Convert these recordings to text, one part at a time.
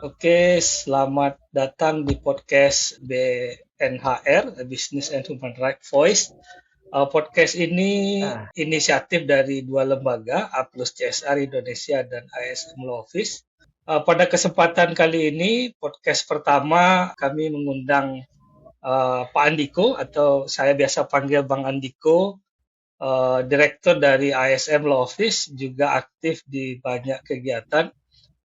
Oke, selamat datang di podcast BNHR, Business and Human Rights Voice. Podcast ini Ah, inisiatif dari dua lembaga, A plus CSR Indonesia dan ASM Law Office. Pada kesempatan kali ini, podcast pertama kami mengundang Pak Andiko atau saya biasa panggil Bang Andiko, Direktur dari ASM Law Office, juga aktif di banyak kegiatan.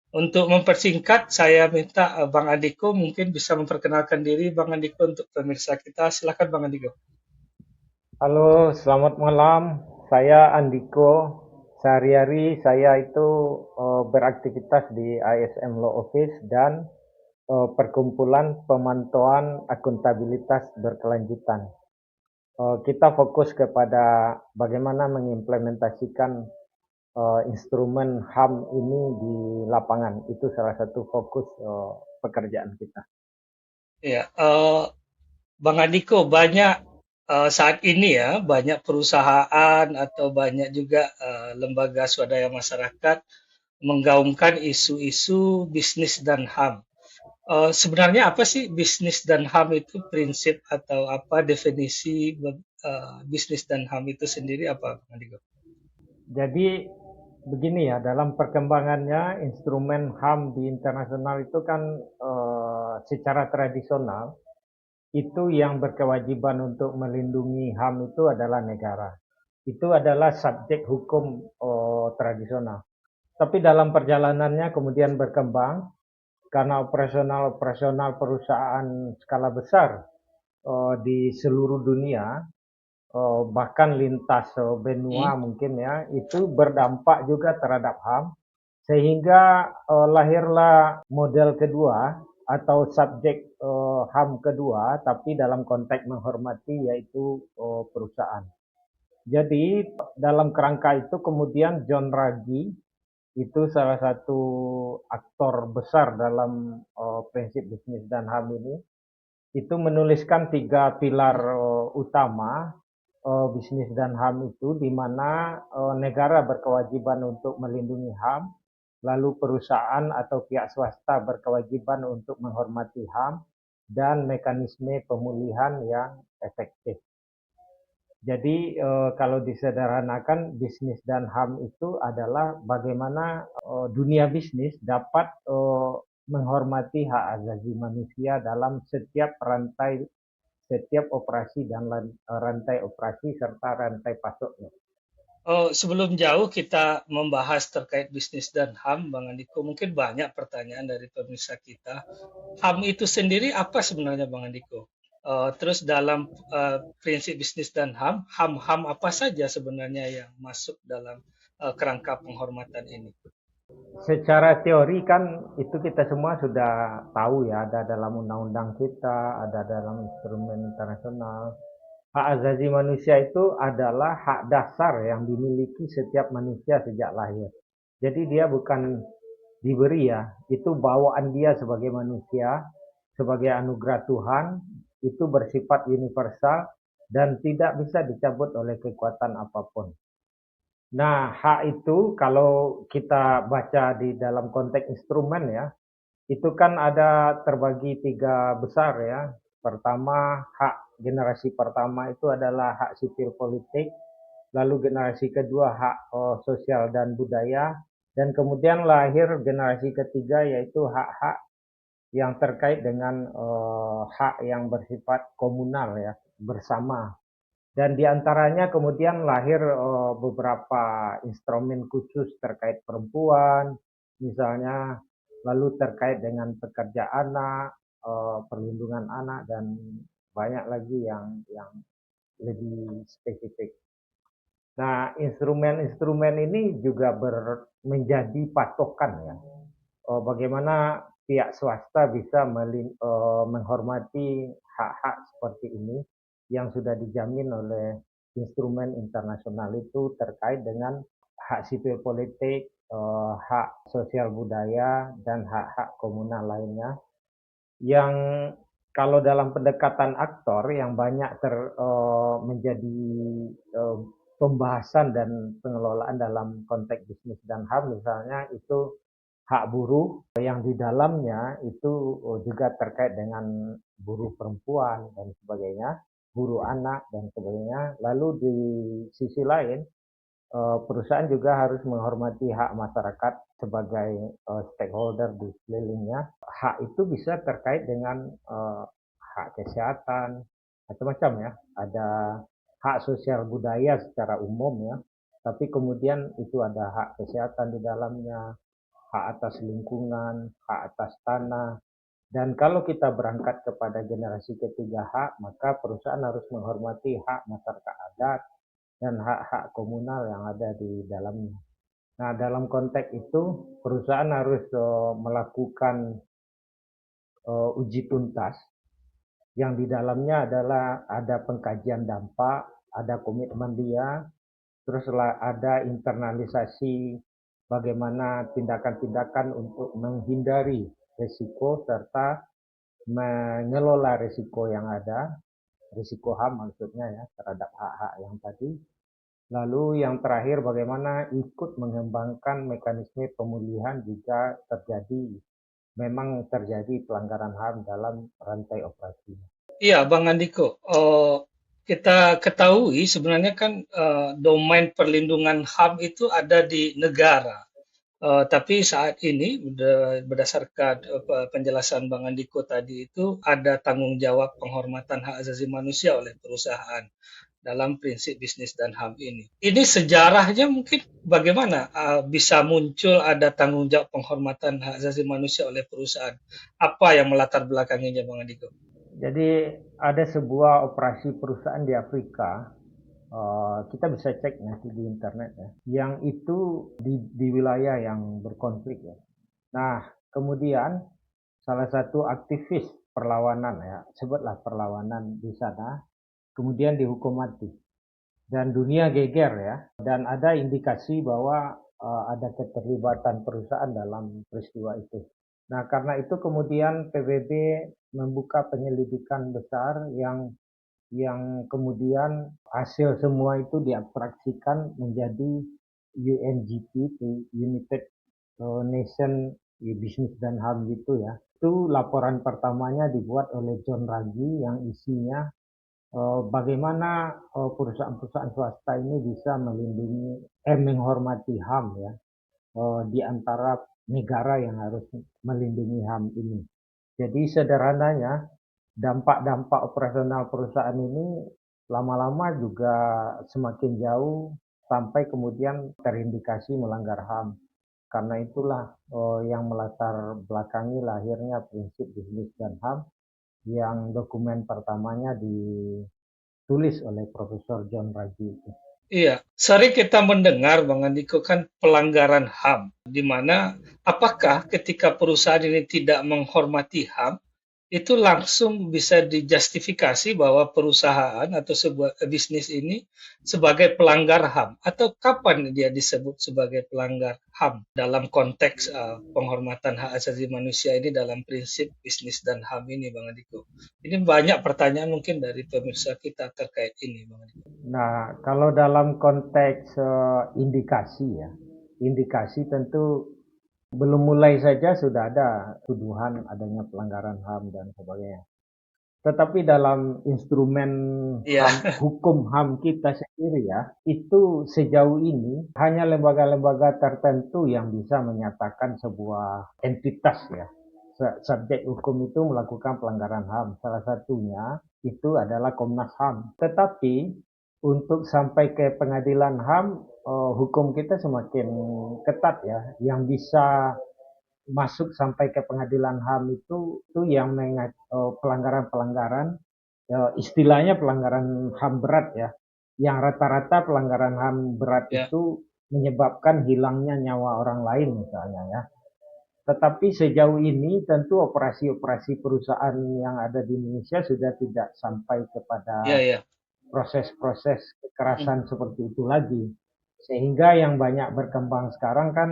Untuk mempersingkat, saya minta Bang Andiko mungkin bisa memperkenalkan diri Bang Andiko untuk pemirsa kita. Silakan Bang Andiko. halo, selamat malam. Saya Andiko. Sehari-hari saya itu beraktivitas di ISM Law Office dan Perkumpulan Pemantauan Akuntabilitas Berkelanjutan. Kita fokus kepada bagaimana mengimplementasikan instrumen HAM ini di lapangan. Itu salah satu fokus pekerjaan kita. Ya, Bang Andiko, banyak saat ini ya, banyak perusahaan atau banyak juga lembaga swadaya masyarakat menggaungkan isu-isu bisnis dan HAM. Sebenarnya apa sih bisnis dan HAM itu, prinsip atau apa definisi bisnis dan HAM itu sendiri apa, Bang Andiko? Jadi begini ya, dalam perkembangannya instrumen HAM di internasional itu kan secara tradisional itu yang berkewajiban untuk melindungi HAM itu adalah negara. Itu adalah subjek hukum tradisional. Tapi dalam perjalanannya kemudian berkembang karena operasional perusahaan skala besar di seluruh dunia, bahkan lintas benua Hmm? mungkin ya, itu berdampak juga terhadap HAM, sehingga lahirlah model kedua atau subjek HAM kedua, tapi dalam konteks menghormati yaitu perusahaan. Jadi dalam kerangka itu kemudian John Ruggie itu salah satu aktor besar dalam prinsip bisnis dan HAM ini, itu menuliskan tiga pilar utama bisnis dan HAM itu, di mana negara berkewajiban untuk melindungi HAM, lalu perusahaan atau pihak swasta berkewajiban untuk menghormati HAM, dan mekanisme pemulihan yang efektif. Jadi kalau disederhanakan, bisnis dan HAM itu adalah bagaimana dunia bisnis dapat menghormati hak asasi manusia dalam setiap operasi dan rantai operasi serta rantai pasoknya. Oh, sebelum jauh kita membahas terkait bisnis dan HAM, Bang Andiko, mungkin banyak pertanyaan dari pemirsa kita. HAM itu sendiri apa sebenarnya, Bang Andiko? Terus dalam prinsip bisnis dan HAM, HAM-HAM apa saja sebenarnya yang masuk dalam kerangka penghormatan ini? Secara teori kan itu kita semua sudah tahu ya, ada dalam undang-undang kita, ada dalam instrumen internasional. Hak asasi manusia itu adalah hak dasar yang dimiliki setiap manusia sejak lahir. Jadi dia bukan diberi ya, itu bawaan dia sebagai manusia, sebagai anugerah Tuhan, itu bersifat universal dan tidak bisa dicabut oleh kekuatan apapun. Nah, hak itu kalau kita baca di dalam konteks instrumen ya, itu kan ada terbagi tiga besar ya. Pertama, hak generasi pertama itu adalah hak sipil politik, lalu generasi kedua hak sosial dan budaya, dan kemudian lahir generasi ketiga yaitu hak-hak yang terkait dengan hak yang bersifat komunal ya, bersama. Dan diantaranya kemudian lahir beberapa instrumen khusus terkait perempuan, misalnya, lalu terkait dengan pekerja anak, perlindungan anak, dan banyak lagi yang lebih spesifik. Nah, instrumen-instrumen ini juga menjadi patokan ya. Bagaimana pihak swasta bisa menghormati hak-hak seperti ini yang sudah dijamin oleh instrumen internasional itu terkait dengan hak sipil politik, hak sosial budaya, dan hak-hak komunal lainnya yang kalau dalam pendekatan aktor yang banyak menjadi eh, pembahasan dan pengelolaan dalam konteks bisnis dan HAM misalnya itu hak buruh yang di dalamnya itu juga terkait dengan buruh perempuan dan sebagainya, buruh anak dan sebagainya. Lalu di sisi lain, perusahaan juga harus menghormati hak masyarakat sebagai stakeholder di sekelilingnya. Hak itu bisa terkait dengan hak kesehatan, macam-macam ya. Ada hak sosial budaya secara umum ya, tapi kemudian itu ada hak kesehatan di dalamnya, hak atas lingkungan, hak atas tanah. Dan kalau kita berangkat kepada generasi ketiga hak, maka perusahaan harus menghormati hak masyarakat adat dan hak-hak komunal yang ada di dalamnya. Nah, dalam konteks itu, perusahaan harus melakukan uji tuntas yang di dalamnya adalah ada pengkajian dampak, ada komitmen dia, terus ada internalisasi bagaimana tindakan-tindakan untuk menghindari risiko serta mengelola risiko yang ada, risiko HAM maksudnya ya, terhadap hak-hak yang tadi. Lalu yang terakhir bagaimana ikut mengembangkan mekanisme pemulihan jika memang terjadi pelanggaran HAM dalam rantai operasi. Iya, Bang Andiko. Kita ketahui sebenarnya kan domain perlindungan HAM itu ada di negara. Tapi saat ini berdasarkan penjelasan Bang Andiko tadi itu ada tanggung jawab penghormatan hak asasi manusia oleh perusahaan dalam prinsip bisnis dan HAM ini. Ini sejarahnya mungkin bagaimana bisa muncul ada tanggung jawab penghormatan hak asasi manusia oleh perusahaan? Apa yang melatar belakanginya, Bang Andiko? Jadi ada sebuah operasi perusahaan di Afrika, kita bisa cek nanti di internet ya, yang itu di wilayah yang berkonflik ya. Nah, kemudian salah satu aktivis perlawanan ya, sebutlah perlawanan di sana, kemudian dihukum mati. Dan dunia geger ya, dan ada indikasi bahwa ada keterlibatan perusahaan dalam peristiwa itu. Nah, karena itu kemudian PBB membuka penyelidikan besar yang kemudian hasil semua itu diabstraksikan menjadi UNGP, United Nation Business dan HAM gitu ya. Itu laporan pertamanya dibuat oleh John Ruggie yang isinya bagaimana perusahaan-perusahaan swasta ini bisa menghormati HAM ya, di antara negara yang harus melindungi HAM ini. Jadi sederhananya, dampak-dampak operasional perusahaan ini lama-lama juga semakin jauh sampai kemudian terindikasi melanggar HAM. Karena itulah yang melatar belakangi lahirnya prinsip bisnis dan HAM yang dokumen pertamanya ditulis oleh Profesor John Ruggie. Iya, sering kita mendengar Bang Andiko kan pelanggaran HAM, di mana apakah ketika perusahaan ini tidak menghormati HAM, itu langsung bisa dijustifikasi bahwa perusahaan atau sebuah bisnis ini sebagai pelanggar HAM, atau kapan dia disebut sebagai pelanggar HAM dalam konteks penghormatan hak asasi manusia ini dalam prinsip bisnis dan HAM ini, Bang Andiko. Ini banyak pertanyaan mungkin dari pemirsa kita terkait ini, Bang Andiko. Nah, kalau dalam konteks indikasi ya, indikasi tentu belum mulai saja sudah ada tuduhan adanya pelanggaran HAM dan sebagainya. Tetapi dalam instrumen Iya, hukum HAM kita sendiri ya, itu sejauh ini hanya lembaga-lembaga tertentu yang bisa menyatakan sebuah entitas ya. Subjek hukum itu melakukan pelanggaran HAM. Salah satunya itu adalah Komnas HAM. Tetapi untuk sampai ke pengadilan HAM, hukum kita semakin ketat ya. Yang bisa masuk sampai ke pengadilan HAM itu yang pelanggaran-pelanggaran, istilahnya pelanggaran HAM berat ya, yang rata-rata pelanggaran HAM berat ya, itu menyebabkan hilangnya nyawa orang lain misalnya ya. Tetapi sejauh ini tentu operasi-operasi perusahaan yang ada di Indonesia sudah tidak sampai ya, kepada ya. proses-proses Hmm. kekerasan seperti itu lagi. Sehingga yang banyak berkembang sekarang kan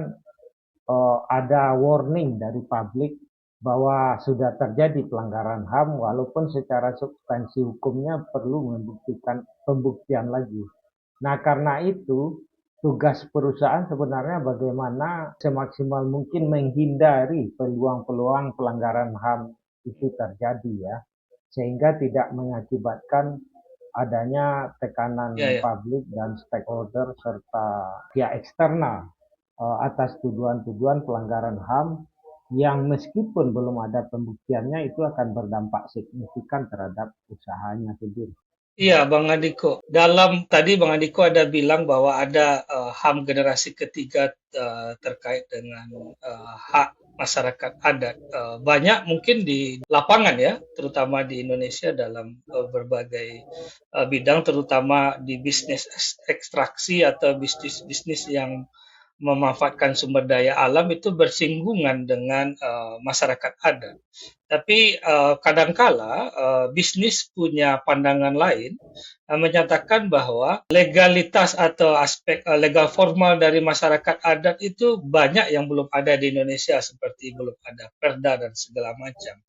ada warning dari publik bahwa sudah terjadi pelanggaran HAM walaupun secara substansi hukumnya perlu membuktikan pembuktian lagi. Nah, karena itu tugas perusahaan sebenarnya bagaimana semaksimal mungkin menghindari peluang-peluang pelanggaran HAM itu terjadi ya, sehingga tidak mengakibatkan adanya Ya, tekanan ya. publik dan stakeholder serta pihak eksternal atas tuduhan-tuduhan pelanggaran HAM yang meskipun belum ada pembuktiannya itu akan berdampak signifikan terhadap usahanya sendiri. Iya, Bang Andiko. Tadi Bang Andiko ada bilang bahwa ada HAM generasi ketiga terkait dengan hak masyarakat adat. Banyak mungkin di lapangan ya, terutama di Indonesia dalam berbagai bidang, terutama di bisnis ekstraksi atau bisnis-bisnis yang memanfaatkan sumber daya alam itu bersinggungan dengan masyarakat adat. Tapi kadangkala bisnis punya pandangan lain menyatakan bahwa legalitas atau aspek legal formal dari masyarakat adat itu banyak yang belum ada di Indonesia seperti belum ada perda dan segala macam.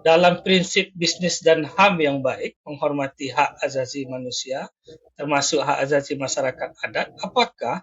Dalam prinsip bisnis dan HAM yang baik, menghormati hak asasi manusia, termasuk hak asasi masyarakat adat, apakah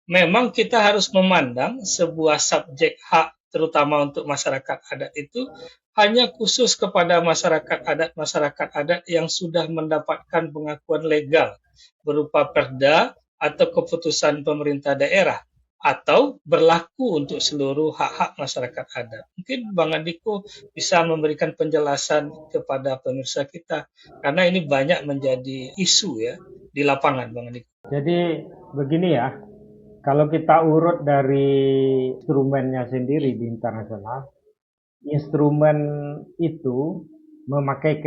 memang kita harus memandang sebuah subjek hak terutama untuk masyarakat adat itu hanya khusus kepada masyarakat adat yang sudah mendapatkan pengakuan legal berupa perda atau keputusan pemerintah daerah atau berlaku untuk seluruh hak-hak masyarakat adat. Mungkin Bang Andiko bisa memberikan penjelasan kepada pemirsa kita karena ini banyak menjadi isu ya di lapangan, Bang Andiko. Jadi begini ya, kalau kita urut dari instrumennya sendiri di internasional, instrumen itu memakai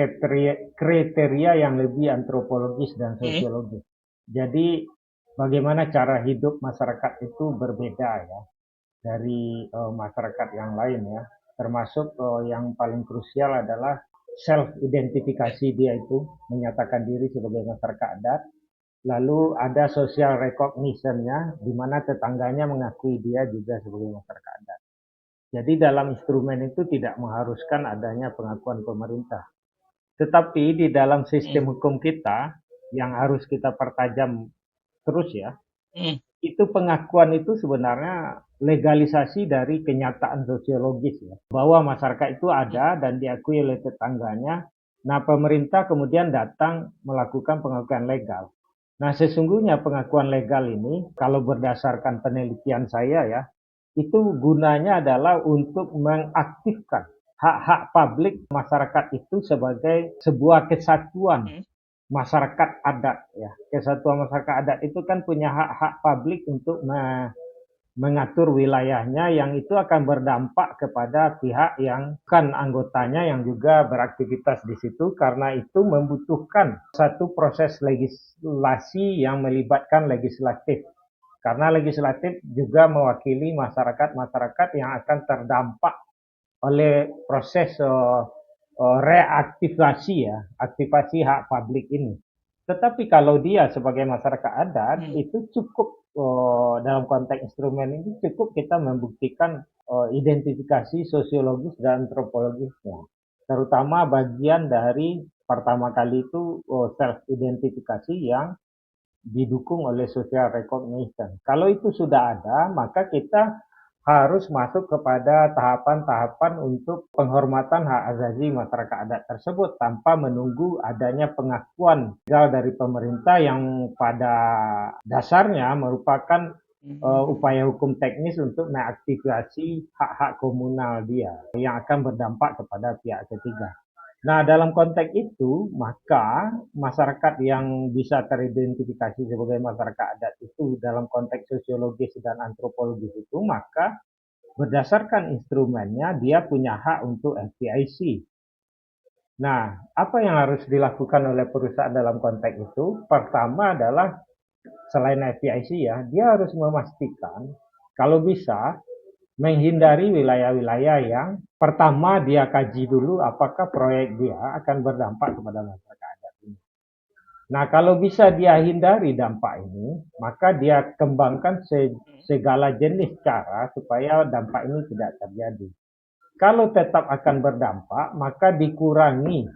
kriteria yang lebih antropologis dan Hmm, sosiologis. Jadi bagaimana cara hidup masyarakat itu berbeda ya dari masyarakat yang lain ya. Termasuk yang paling krusial adalah self ya. identifikasi dia itu menyatakan diri sebagai masyarakat adat. Lalu ada social recognition-nya di mana tetangganya mengakui dia juga sebagai masyarakat adat. Jadi dalam instrumen itu tidak mengharuskan adanya pengakuan pemerintah. Tetapi di dalam Hmm, sistem hukum kita yang harus kita pertajam terus ya, hmm, itu pengakuan itu sebenarnya legalisasi dari kenyataan sosiologis ya. Bahwa masyarakat itu hmm, ada dan diakui oleh tetangganya. Nah, pemerintah kemudian datang melakukan pengakuan legal. Nah, sesungguhnya pengakuan legal ini kalau berdasarkan penelitian saya ya, itu gunanya adalah untuk mengaktifkan hak-hak publik masyarakat itu sebagai sebuah kesatuan hmm. masyarakat adat ya. Kesatuan masyarakat adat itu kan punya hak-hak publik untuk mengatur wilayahnya yang itu akan berdampak kepada pihak yang kan anggotanya yang juga beraktivitas di situ karena itu membutuhkan satu proses legislasi yang melibatkan legislatif. Karena legislatif juga mewakili masyarakat-masyarakat yang akan terdampak oleh proses reaktivasi ya, aktivasi hak publik ini. Tetapi kalau dia sebagai masyarakat adat Hmm. itu cukup dalam konteks instrumen ini cukup kita membuktikan identifikasi sosiologis dan antropologisnya. Terutama bagian dari pertama kali itu self identifikasi yang didukung oleh social recognition. Kalau itu sudah ada, maka kita harus masuk kepada tahapan-tahapan untuk penghormatan hak asasi masyarakat adat tersebut tanpa menunggu adanya pengakuan legal dari pemerintah yang pada dasarnya merupakan Hmm. upaya hukum teknis untuk mengaktifasi hak-hak komunal dia yang akan berdampak kepada pihak ketiga. Nah, dalam konteks itu, maka masyarakat yang bisa teridentifikasi sebagai masyarakat adat itu dalam konteks sosiologis dan antropologis itu, maka berdasarkan instrumennya dia punya hak untuk FPIC. Nah, apa yang harus dilakukan oleh perusahaan dalam konteks itu? Pertama adalah selain FPIC ya, dia harus memastikan kalau bisa menghindari wilayah-wilayah yang pertama dia kaji dulu apakah proyek dia akan berdampak kepada masyarakat adat ini. Nah, kalau bisa dia hindari dampak ini, maka dia kembangkan segala jenis cara supaya dampak ini tidak terjadi. Kalau tetap akan berdampak, maka dikurangi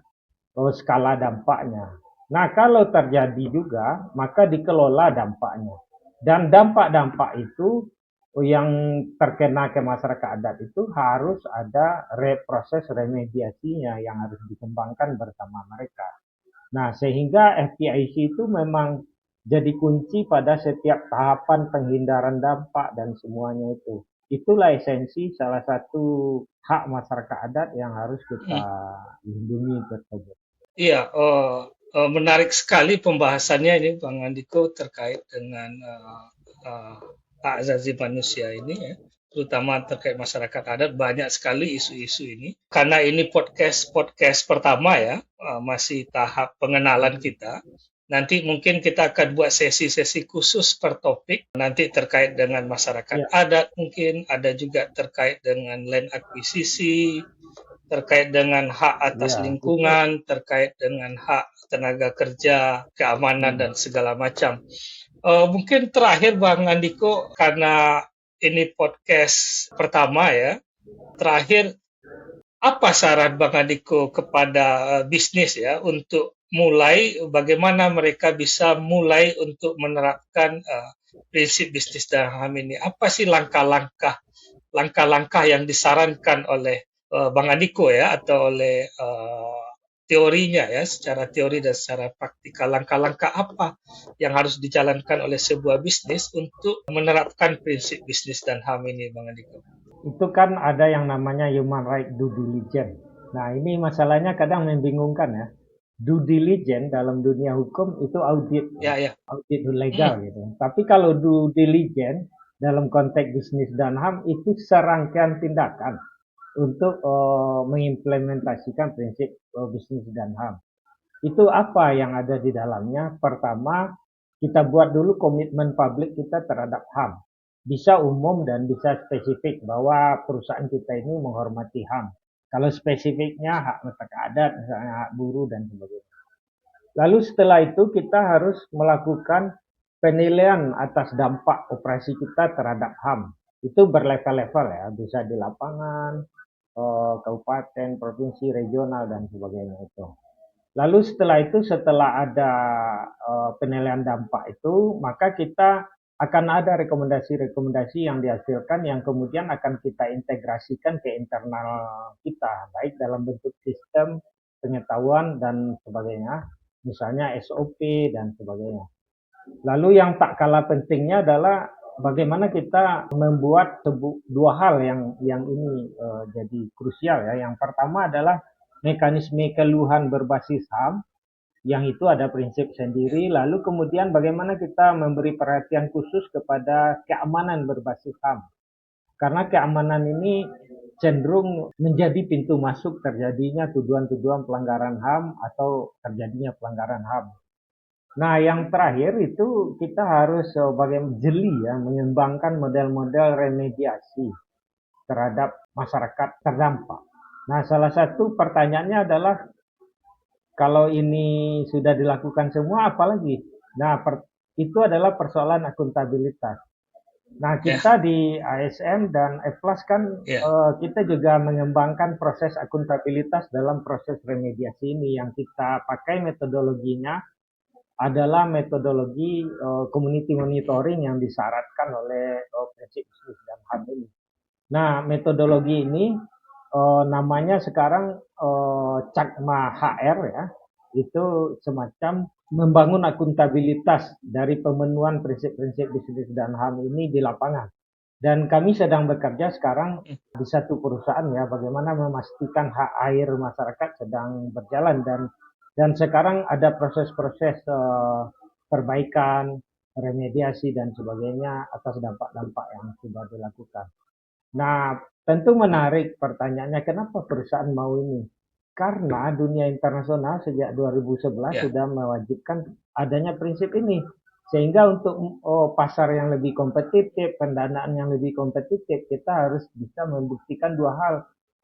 skala dampaknya. Nah, kalau terjadi juga, maka dikelola dampaknya. Dan dampak-dampak itu yang terkena ke masyarakat adat itu harus ada proses remediasinya yang harus dikembangkan bersama mereka. Nah, sehingga FPIC itu memang jadi kunci pada setiap tahapan penghindaran dampak dan semuanya itu. Itulah esensi salah satu hak masyarakat adat yang harus kita Mm. lindungi tersebut. Iya, menarik sekali pembahasannya ini Bang Andiko terkait dengan hak asasi manusia ini ya, terutama terkait masyarakat adat banyak sekali isu-isu ini. Karena ini podcast podcast pertama ya, masih tahap pengenalan kita. Nanti mungkin kita akan buat sesi-sesi khusus per topik, nanti terkait dengan masyarakat Ya, adat mungkin, ada juga terkait dengan land akuisisi, terkait dengan hak atas ya, itu. lingkungan, terkait dengan hak tenaga kerja, keamanan Hmm. dan segala macam. Mungkin terakhir Bang Andiko, karena ini podcast pertama ya, terakhir apa saran Bang Andiko kepada bisnis ya untuk mulai bagaimana mereka bisa mulai untuk menerapkan prinsip bisnis dan HAM ini? Apa sih langkah-langkah yang disarankan oleh Bang Andiko ya atau oleh teorinya ya, secara teori dan secara praktikal langkah-langkah apa yang harus dijalankan oleh sebuah bisnis untuk menerapkan prinsip bisnis dan HAM ini, Bang Andiko? Itu kan ada yang namanya human right due diligence. Nah, ini masalahnya kadang membingungkan ya. Due diligence dalam dunia hukum itu audit, ya. Ya, ya. Audit legal Hmm, gitu. Tapi kalau due diligence dalam konteks bisnis dan HAM itu serangkaian tindakan untuk mengimplementasikan prinsip bisnis dan HAM. Itu apa yang ada di dalamnya? Pertama, kita buat dulu komitmen publik kita terhadap HAM. Bisa umum dan bisa spesifik bahwa perusahaan kita ini menghormati HAM. Kalau spesifiknya hak masyarakat adat, misalnya hak buruh dan sebagainya. Lalu setelah itu kita harus melakukan penilaian atas dampak operasi kita terhadap HAM. Itu berlevel-level ya, bisa di lapangan, kabupaten, provinsi, regional dan sebagainya itu. Lalu setelah itu, setelah ada penilaian dampak itu, maka kita akan ada rekomendasi-rekomendasi yang dihasilkan yang kemudian akan kita integrasikan ke internal kita, baik dalam bentuk sistem pengetahuan dan sebagainya, misalnya SOP dan sebagainya. Lalu yang tak kalah pentingnya adalah bagaimana kita membuat dua hal yang ini jadi krusial ya. Yang pertama adalah mekanisme keluhan berbasis HAM, yang itu ada prinsip ya, sendiri. Lalu kemudian bagaimana kita memberi perhatian khusus kepada keamanan berbasis HAM. Karena keamanan ini cenderung menjadi pintu masuk terjadinya tuduhan-tuduhan pelanggaran HAM atau terjadinya pelanggaran HAM. Nah, yang terakhir itu kita harus bagaimana jeli ya mengembangkan model-model remediasi terhadap masyarakat terdampak. Nah, salah satu pertanyaannya adalah kalau ini sudah dilakukan semua, apalagi? Nah, itu adalah persoalan akuntabilitas. Nah, ya, kita di ASN dan EFLAS kan ya. kita juga mengembangkan proses akuntabilitas dalam proses remediasi ini yang kita pakai metodologinya adalah metodologi community monitoring yang disyaratkan oleh prinsip bisnis dan HAM ini. Nah, metodologi ini namanya sekarang CAKMA HR ya, itu semacam membangun akuntabilitas dari pemenuhan prinsip-prinsip bisnis dan HAM ini di lapangan. Dan kami sedang bekerja sekarang Hmm, di satu perusahaan ya, bagaimana memastikan hak air masyarakat sedang berjalan dan sekarang ada proses-proses perbaikan, remediasi dan sebagainya atas dampak-dampak yang sudah dilakukan. Nah, tentu menarik pertanyaannya, kenapa perusahaan mau ini? Karena dunia internasional sejak 2011 ya. sudah mewajibkan adanya prinsip ini. Sehingga untuk pasar yang lebih kompetitif, pendanaan yang lebih kompetitif, kita harus bisa membuktikan dua hal.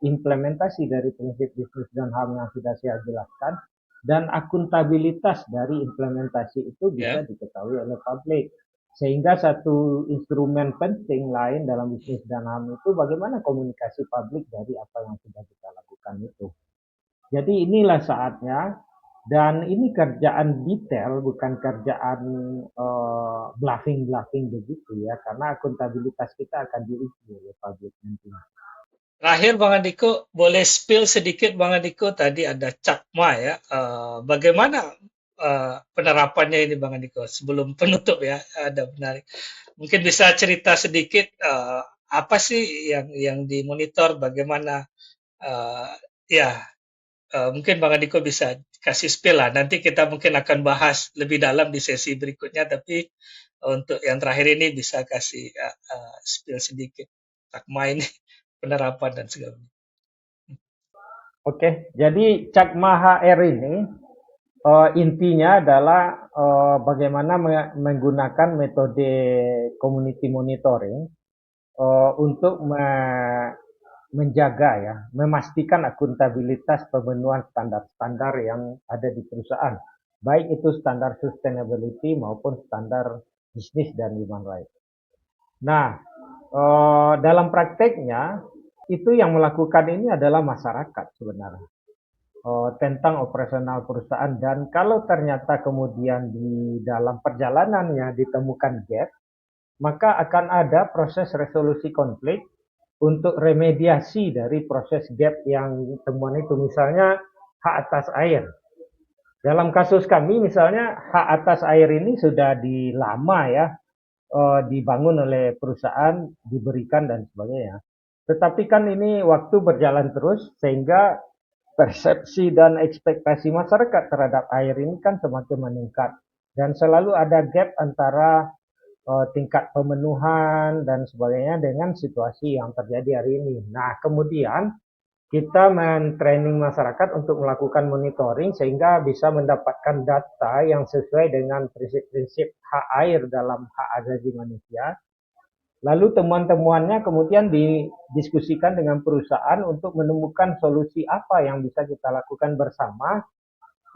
Implementasi dari prinsip bisnis dan HAM yang sudah saya jelaskan, dan akuntabilitas dari implementasi itu bisa Ya. diketahui oleh publik. Sehingga satu instrumen penting lain dalam bisnis dan HAM itu bagaimana komunikasi publik dari apa yang sudah kita lakukan itu. Jadi inilah saatnya Dan ini kerjaan detail, bukan kerjaan bluffing-bluffing begitu ya, karena akuntabilitas kita akan diuji oleh publik nantinya. Terakhir Bang Andiko, boleh spill sedikit Bang Andiko, tadi ada Cakma ya. Bagaimana penerapannya ini Bang Andiko? Sebelum penutup ya, ada menarik. Mungkin bisa cerita sedikit apa sih yang dimonitor, bagaimana eh, ya mungkin Bang Andiko bisa kasih spill lah. Nanti kita mungkin akan bahas lebih dalam di sesi berikutnya, tapi untuk yang terakhir ini bisa kasih spill sedikit Cakma ini penerapan dan segala macam. Oke, jadi Cakma HR ini intinya adalah bagaimana menggunakan metode community monitoring untuk menjaga ya, memastikan akuntabilitas pemenuhan standar-standar yang ada di perusahaan, baik itu standar sustainability maupun standar bisnis dan human rights. Nah, dalam prakteknya itu yang melakukan ini adalah masyarakat sebenarnya, tentang operasional perusahaan, dan kalau ternyata kemudian di dalam perjalanannya ditemukan gap, maka akan ada proses resolusi konflik untuk remediasi dari proses gap yang temuan itu. Misalnya hak atas air. Dalam kasus kami misalnya hak atas air ini sudah lama ya, dibangun oleh perusahaan, diberikan dan sebagainya. Tetapi kan ini waktu berjalan terus sehingga persepsi dan ekspektasi masyarakat terhadap air ini kan semakin meningkat, dan selalu ada gap antara tingkat pemenuhan dan sebagainya dengan situasi yang terjadi hari ini. Nah, kemudian kita men-training masyarakat untuk melakukan monitoring sehingga bisa mendapatkan data yang sesuai dengan prinsip-prinsip hak air dalam hak asasi manusia. Lalu temuan-temuannya kemudian didiskusikan dengan perusahaan untuk menemukan solusi apa yang bisa kita lakukan bersama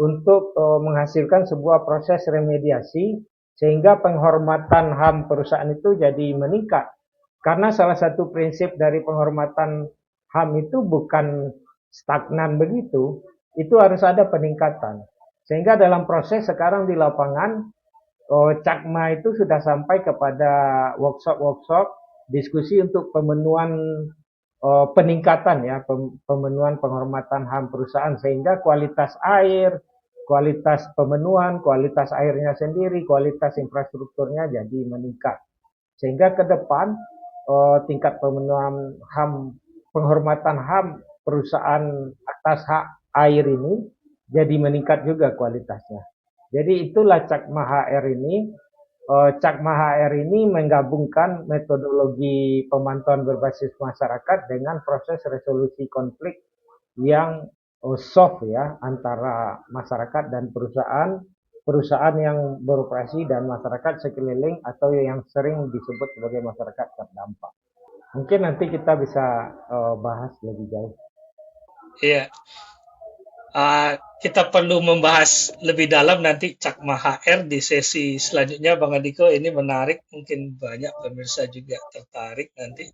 untuk menghasilkan sebuah proses remediasi sehingga penghormatan HAM perusahaan itu jadi meningkat. Karena salah satu prinsip dari penghormatan HAM itu bukan stagnan begitu, itu harus ada peningkatan. Sehingga dalam proses sekarang di lapangan, Cakma itu sudah sampai kepada workshop-workshop diskusi untuk pemenuhan peningkatan ya, pemenuhan penghormatan HAM perusahaan sehingga kualitas air, kualitas pemenuhan, kualitas airnya sendiri, kualitas infrastrukturnya jadi meningkat. Sehingga ke depan tingkat pemenuhan HAM, penghormatan HAM perusahaan atas hak air ini jadi meningkat juga kualitasnya. Jadi itulah Cakma HR ini. Cakma HR ini menggabungkan metodologi pemantauan berbasis masyarakat dengan proses resolusi konflik yang soft ya antara masyarakat dan perusahaan, perusahaan yang beroperasi dan masyarakat sekeliling atau yang sering disebut sebagai masyarakat terdampak. Mungkin nanti kita bisa bahas lebih jauh. Iya, kita perlu membahas lebih dalam nanti Cakma HR di sesi selanjutnya Bang Andiko. Ini menarik, mungkin banyak pemirsa juga tertarik nanti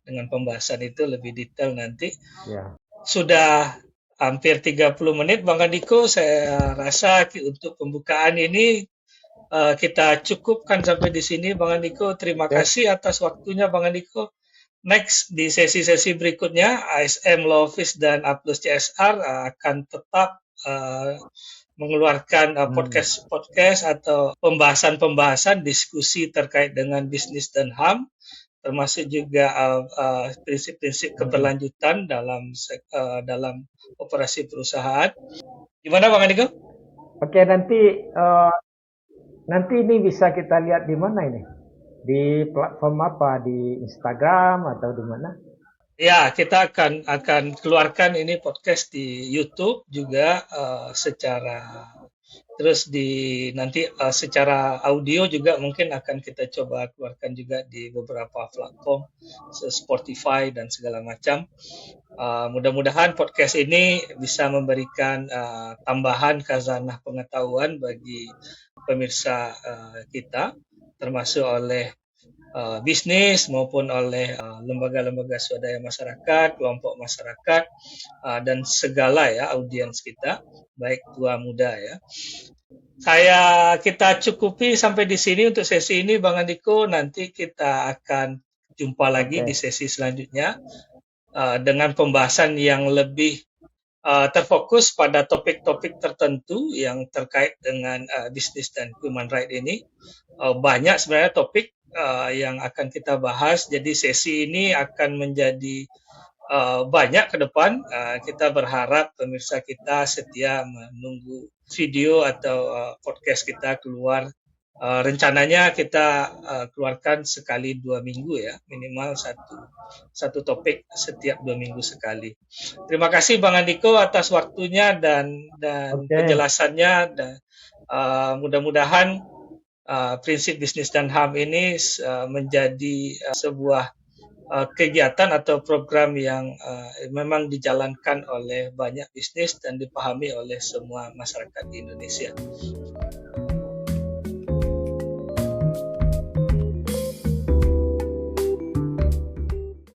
dengan pembahasan itu lebih detail nanti. Ya. Sudah hampir 30 menit Bang Andiko, saya rasa untuk pembukaan ini kita cukupkan sampai di sini Bang Andiko. Terima Oke. kasih atas waktunya Bang Andiko. Next, di sesi-sesi berikutnya, ASM Law Office dan A plus CSR akan tetap mengeluarkan podcast-podcast atau pembahasan-pembahasan diskusi terkait dengan bisnis dan HAM, termasuk juga prinsip-prinsip keberlanjutan dalam operasi perusahaan. Gimana Bang Andiko? Oke, nanti ini bisa kita lihat di mana ini? Di platform apa? Di Instagram atau di mana? Ya, kita akan keluarkan ini podcast di YouTube juga secara terus nanti secara audio juga mungkin akan kita coba keluarkan juga di beberapa platform Spotify dan segala macam. Mudah-mudahan podcast ini bisa memberikan tambahan khazanah pengetahuan bagi pemirsa kita, termasuk oleh bisnis maupun oleh lembaga-lembaga swadaya masyarakat, kelompok masyarakat, dan segala ya audiens kita, baik tua muda ya. Kita cukupi sampai di sini untuk sesi ini, Bang Andiko. Nanti kita akan jumpa lagi di Oke, sesi selanjutnya dengan pembahasan yang lebih terfokus pada topik-topik tertentu yang terkait dengan bisnis dan human right ini. Banyak sebenarnya topik yang akan kita bahas. Jadi sesi ini akan menjadi banyak ke depan. Kita berharap pemirsa kita setia menunggu video atau podcast kita keluar. Rencananya kita keluarkan sekali 2 minggu ya, minimal satu topik setiap 2 minggu sekali. Terima kasih Bang Andiko atas waktunya dan oke, penjelasannya. Dan mudah-mudahan prinsip bisnis dan HAM ini menjadi sebuah kegiatan atau program yang memang dijalankan oleh banyak bisnis dan dipahami oleh semua masyarakat di Indonesia.